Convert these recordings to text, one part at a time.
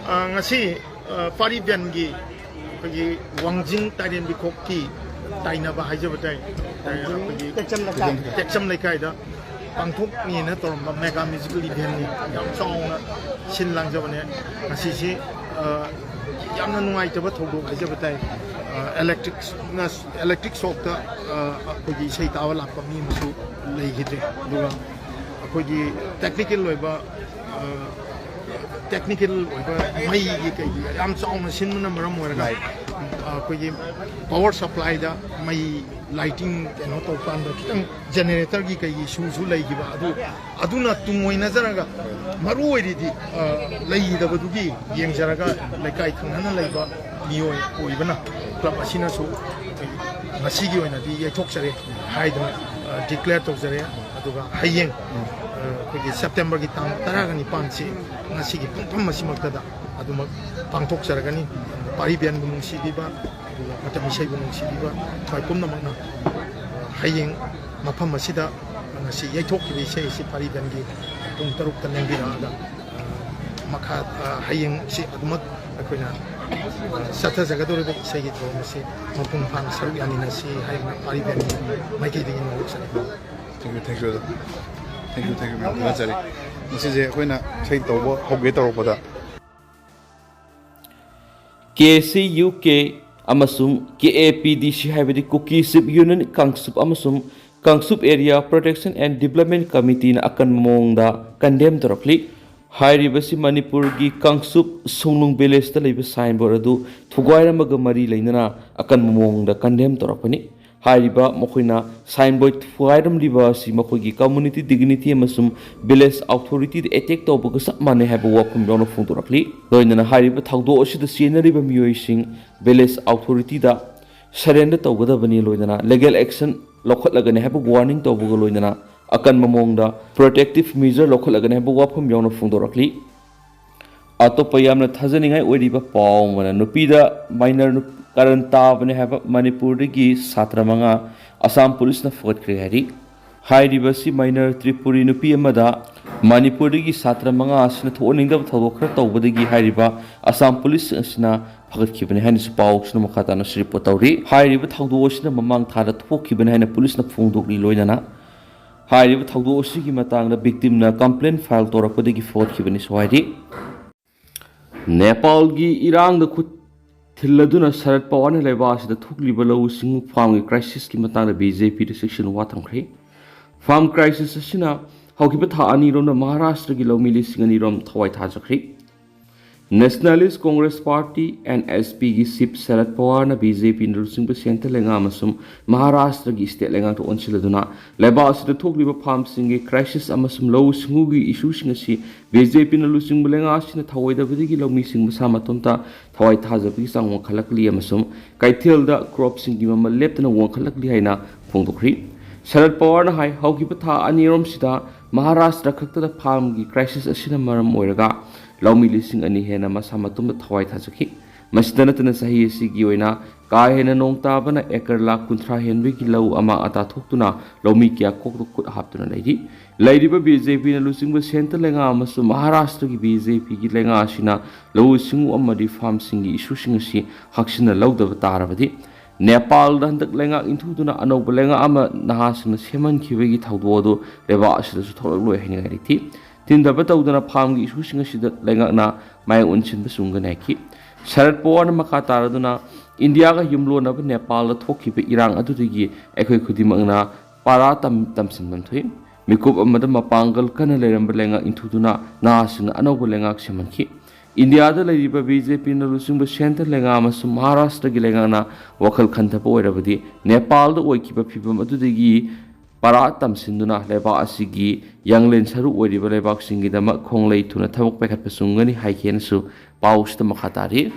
ngasi paribian gi pagi wangjing tarian bi khokki taina ba haijabatai pagi tekcham lekai da pangthok ni na torom mega musical event ni yam chawna sinlang jabane ngasi si yamna nungai taba thodo haijabatai electric shock ta pagi sei tawa lakpa mi musu leigidre duga pagi technical loiba technical mai gi kai am chawna sinna maram moraga pagi power supply da mai lighting no to pan da kitang generator gi kai su leigi ba aduna tungoi nazaraga maru ori di lei da badugi yeng jaraga lekai thangana leiba nioi oibana club asina so ngasi gi oina di thokjare haidna declare tokjare aduga hayeng pagi September gi tang taragani panchi ngasi gi pam masimakta da aduma pangthok jaragani paribian bu nungsi diba aduga matam sei bu nungsi diba kai pumna makna hayeng mafam masida ngasi yaithok gi sei si paribian gi pung taruk ta nengira da makha hayeng si aduma akoina Satra jagadore be sei gi thomasi mapung phang saru yani na si hayeng paribian mai gi ding no sare thank you ma'am ngajari this is akoina sei tobo hoge torobada KCUK amasung KAPDC haibadi Kuki Chief Union Kangsup amasung Kangsup Area Protection and Development Committee na akan mongda condemn torokli hairibasi Manipur gi Kangsup Sunglung Village ta leiba signboard adu thugairamaga mari leinana akan mongda condemn torokani hairiba mokhina signboard thuairam liba si mokhogi community dignity amasum village authority de attack tawbaga samane haba wakum yona phungdorakli loinana hairiba thawdo osida senariba miyoising village authority da surrender tawgadabani loinana legal action lokhatlagane haba warning tawbaga loinana akan mamongda protective measure lokhatlagane haba wakum yona phungdorakli atopa yamna thajaningai oiriba pawmana nupida minor karan tabane haba Manipur gi Satra manga Assam Police na forward krihari hairibasi minor Tripuri nupi amada Manipur gi Satra manga asna thoningda thawokra tawbadagi hairiba Assam Police asna phagat khibane hain spawks na makhata na report tawri hairiba thawdo asna mamang thada thokhibane hain police na phungdokli loinana hairiba thawdo asigi matangna victim na complaint file torakpadagi forward khibane sohairi Nepal gi Irang da khut Thiladuna Sarat Pawan Levas the Tukli below sing farm crisis Kimatana BJP the section Watamkri. Farm crisis Sina, how Kipata Aniron the Maharashtra Gilo Milisinganirom Tawai Tajakri. Nationalist Congress Party and SPG Sip Sarat Pawan BJP in the Simple Center Lengamasum, Maharashtra Gi State Lenga to Onsiladuna, Lebas the Tukli Palm Singi crisis Amasum low smugi issues BJP in the Lusing Bulangas in the Tawai the Vidiki missing Masamatonta. Thawai Tazapi sang one kalakli amasum, Kaitilda crops in Gimama left and a one kalakli haina, Pongokri. Sarat Pawan High, Haukipata, Anirom Sita, Maharashtra Kakta the Palm crisis a cinemaram Moiraga, Lomi listing any hena Masamatum the Thawai Tazaki, Masdanatan Sahi Sigioina, Kaihena Nong Tabana, Ekerla, Kuntra Henriki Low Ama Atatokuna, Lomikia Kok could happen a lady. Lady BJP and losing was center lenga masu Maharashtra BJP lenga shina low singu amadi farm singi issuing si haksina low the Taravati. Nepal dan the lenga into the anobelenga ama nahasina seman kiwigi taudo revash the Sotolo Henry. Tinda Batodana palm issuing si the lenga na my unchin the Sunganaki. Sarat Poan Makataraduna, India Yumlo Nab Nepal the Toki Irang Atutigi, Eko Kudimana, Paratam Tamsin to him. Mikup amada mapangal kana lerambalenga intuduna nasina anobulenga semanki India the lady BJP na lusung ba center lenga amasu Maharashtra gilenga na wakal khanta poirabadi Nepal the oikiba pibam adudigi paratam sinduna leba asigi yanglen saru oiriba lebak singi dama khonglei tuna thamuk pekat pasungani haiken su paus ta makhatari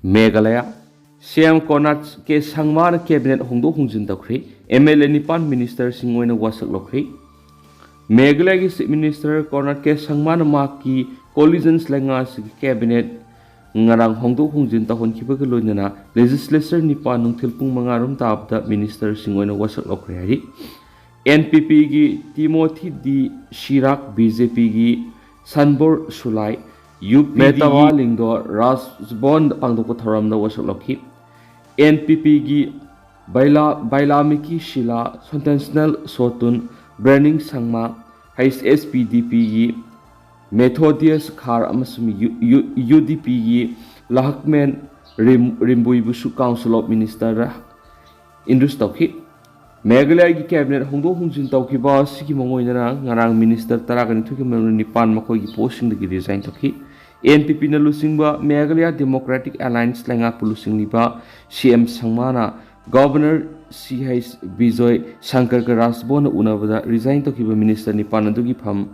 Meghalaya Siam Konat ke Sangmar Cabinet Hongdo Hongjin Dokri, MLA Nipan Minister Singwena Wasak Lokri. Meghalaya Minister Konat ke Sangmar Maki Collisions Langas Cabinet Ngarang Hongdo Hongjin Tahon Kibagaloina, Legislature Nipan Nung Tilpung Mangarum Tabda Minister Singwena Wasak Lokri. NPP gi Timothy D. Shirak BJP gi Sanbor Sulai UP Metawaling do Rasbon Pangdoko Tharam was Loki NPP gi Bailamiki Shila Sententional Sotun Burning Sangma SPDP gi Methodius Khar Amasum UDP gi Lahakmen Rimbuibusu Council of Minister Indus Toki Meghalaya gi cabinet hongdo hongjin tawkiba sigi mongoina ngarang minister taragani thukimen nipan makoi gi posting gi resign toki NPP na lusingba Meghalaya Democratic Alliance lenga pulusing liba CM Sangmana Governor CH Bijoy Shankar Rasbon unabada resign tokiba minister nipan adugi pham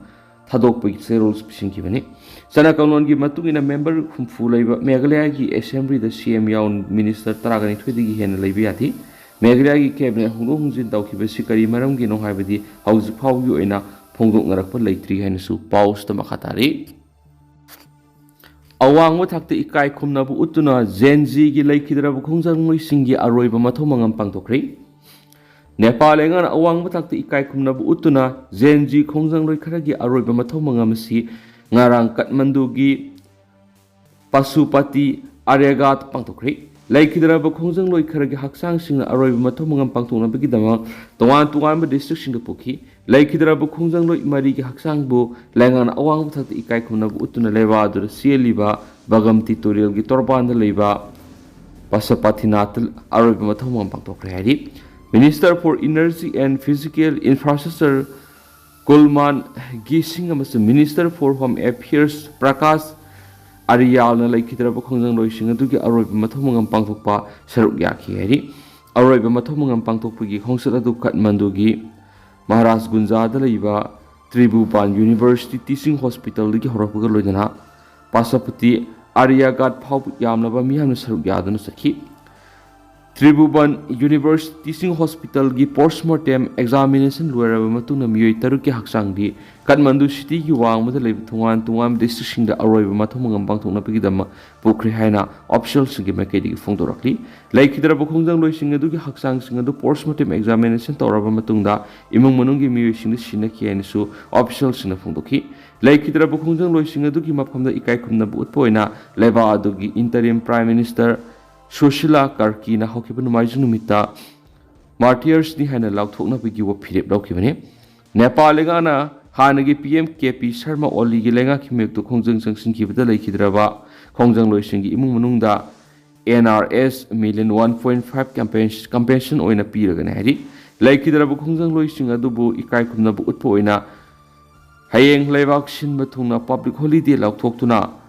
thadok pagi rules pising kibani sana kaunon gi matungina member khumfu leiba Meghalaya gi assembly da CM yaun minister taragani thudi gi hen leibi ati Meghalaya gi cabinet hongdo hongjin tawkiba sikari maram gi nong haibadi hauji phau gi oina phongdok narakpa leitri hainasu paus ta makhatari awang thakte ikai khumnabu utuna zenji gi leikidrabu khongjang moisingi aroiba mathomangam pangtokri Nepal engan awang thakte ikai khumnabu utuna zenji khongjang loi kharagi aroiba mathomangam si ngarang Kathmandu gi Pasupati Aregat pangtokri Laikidraba khongjang loi kharagi haksang singna aroiba mathomangam pangtokna bigidama tongan district singda pokhi Laikidraba khongjang loi mari gi haksang bu lengan awang thakte ikai khumnabu utuna leba adur sieliba bagam tutorial gi torbanda leba Pasapatinatal aroiba mathomangam pangtokre hari Minister for Energy and Physical Infrastructure Kulman Gising amasung Minister for Home Affairs Prakash Ariyal na laikidraba khongjang loi sing adugi aroiba mathomangam pangthokpa saruk yakhi hari aroiba mathomangam pangthokpagi khongsat adu Kathmandu gi Maharaj Gunja da leiba Tribhuvan University Teaching Hospital gi horakpaga loidana Pasapati Aryagat phau yamnaba miyamna saruk yadana sakhi Tribhuvan University Teaching Hospital gi postmortem examination loiraba matungna miyoi taruk ki haksang di Kathmandu city gi wangmada leiba tungan district singda aroiba mathomangam pangthokna pagidama pukri haina official singi maikedi gi phongdorakli laikidraba khongjang loi sing adu gi haksang sing adu postmortem examination tawraba matungda imung manunggi miyoi singda sinaki hainasu official singna phongdokhi laikidraba khongjang loi sing adu gi maphamda ikai khumna bu utpoina leba adu gi interim prime minister Sushila Karki na hokiba numaijung numita martyrs ni haina lauthokna pagi wa phirep laukibani Nepal legana hanagi PM KP Sharma Oli gi lenga khimek tu khongjang sangsing kibada laikidraba khongjang loisingi imung manungda NRS million 1.5 campaign oina piragana hari laikidraba khongjang loising adubu ikai khumna bu utpo oina hayeng leibak sinba thungna public holiday lauthoktuna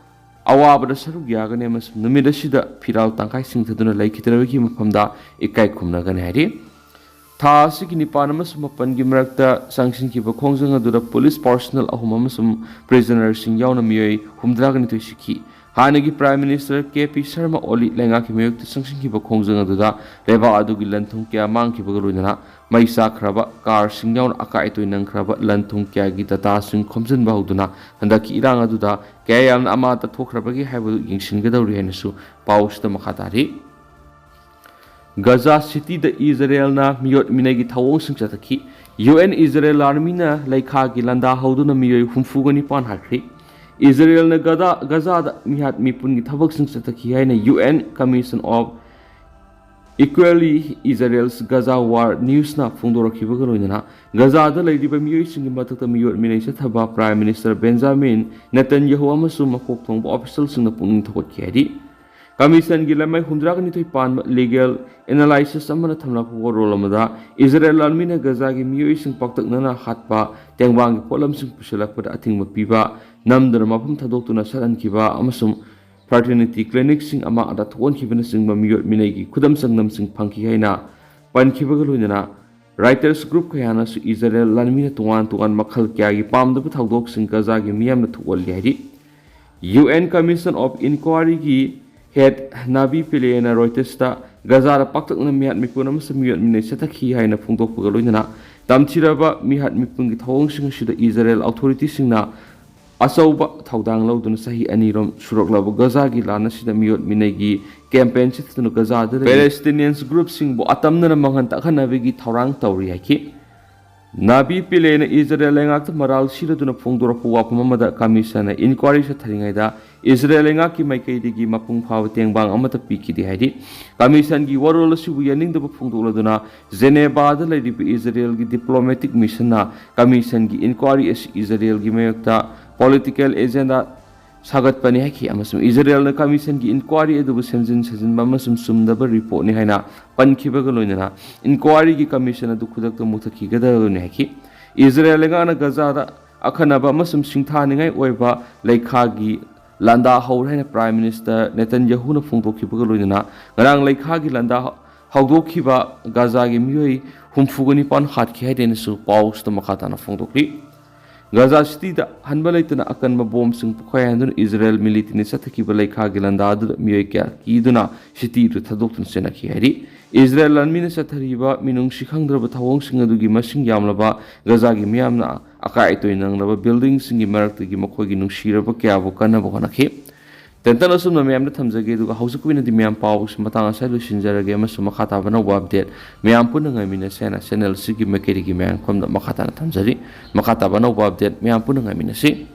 awabada saruk yagane mas numida sida phiral tangkai singthaduna laikidrabagi maphamda ikai khumna gane hari tha sigi nipan amasum mapan gi marakta sangsing kiba khongjang adura police personnel ahum amasum prisoner sing yauna miyoi humdragani to sikhi hanagi prime minister KP Sharma Oli lenga ki miyok sangsing kiba khongjang adura leba adugi lanthung kya mang kiba roinana maisa khraba car sing yauna akai to nang khraba lanthung kya gi data sing khomjin bahuduna handaki irang aduda kayam ama ta thokhrabagi haibu yingsin gadawri hainasu pausta makhatari Gaza City da Israel na miyot minagi thawong sing chatakhi UN Israel army na laikha gi landa hauduna miyoi humfugani pan hakri Israel na Gaza da mihat mipun gi thabak sing chatakhi haina UN Commission of Equally Israel's Gaza War News na phongdorakhiba galoina Gaza da leidiba miyoi sing matakta miyot minai chathaba Prime Minister Benjamin Netanyahu amasum makok thongba official sing na puning thokot khari Commission gi lamai hundragani thoi pan legal analysis amana thamna ko role amada Israel army na Gaza gi miyoi sing paktakna na hatpa tengwang gi polam sing pusalakpa athingma piba namdar mapum thadoktuna saran kiba amasum fraternity clinic sing ama ada thon khibana sing ma miyot minai gi khudam sangnam sing phangki haina pan khiba galoina writers group khayana su Israel army na tuan makhal kya gi pamda thaudok sing Gaza gi miyam na thuol li UN Commission of Inquiry gi head Nabi Pilena Reuters Gaza da paktak na mihat mipun amasa miyot minai satakhi haina phongdok pagaloina tamchiraba mihat mipun gi thawong sing sida Israel authorities sing na asauba thaudang lauduna sahi anirom suraklabu Gaza gi lana sida miyot minai gi campaign chitnu Gaza da Palestinians group sing bo atamna mangan takhana gi thawrang tawri haki Nabi Pilena Israel ngakta maral siraduna phongdorappa wafam amada commission inquiry satharingaida Israel ngaki maikaidigi mapung phawa tengbang amata pikidi haidi commission gi warol asibu yaningdaba phongdoladuna Geneva da laidiba Israel gi diplomatic mission na commission gi inquiry Israel gi mayokta political agenda sagat pani haki amasum Israel na commission gi inquiry adubu semjin sajin amasum sumdaba report ni haina pankibaga loinana inquiry gi commission adu khudakta muthaki gadalo ni haki Israel nga na Gaza da akhanaba amasum singthaningai oiba leikha gi landa haur haina prime minister Netanyahu na phongdokhibaga loinana ngarang leikha gi landa hawdokhiba Gaza gi miyoi humfugani pan khatkhi haidena su paus ta makhata na phongdokli Gaza City da hanbalaitana akanma bomb sing pukhayan Israel military sathaki balai kha gilanda adu miyoi kya kiduna city ru thadokun senaki hari Israel lanmina sathariba minung sikhangdraba thawong sing adugi masing yamlaba Gaza gi miyamna akai toinanglaba building singi maraktagi makhogi nungsiraba kya bo kanaba honakhi Tentang asum na miyam na thamjage duga hausukwi na di miyam pawus matang asay lusinjarage masu makata ba na update miyam po na nga mina sena channel sige makiri gi miyam kom na makata na thamjari makata ba na update miyam po na nga mina si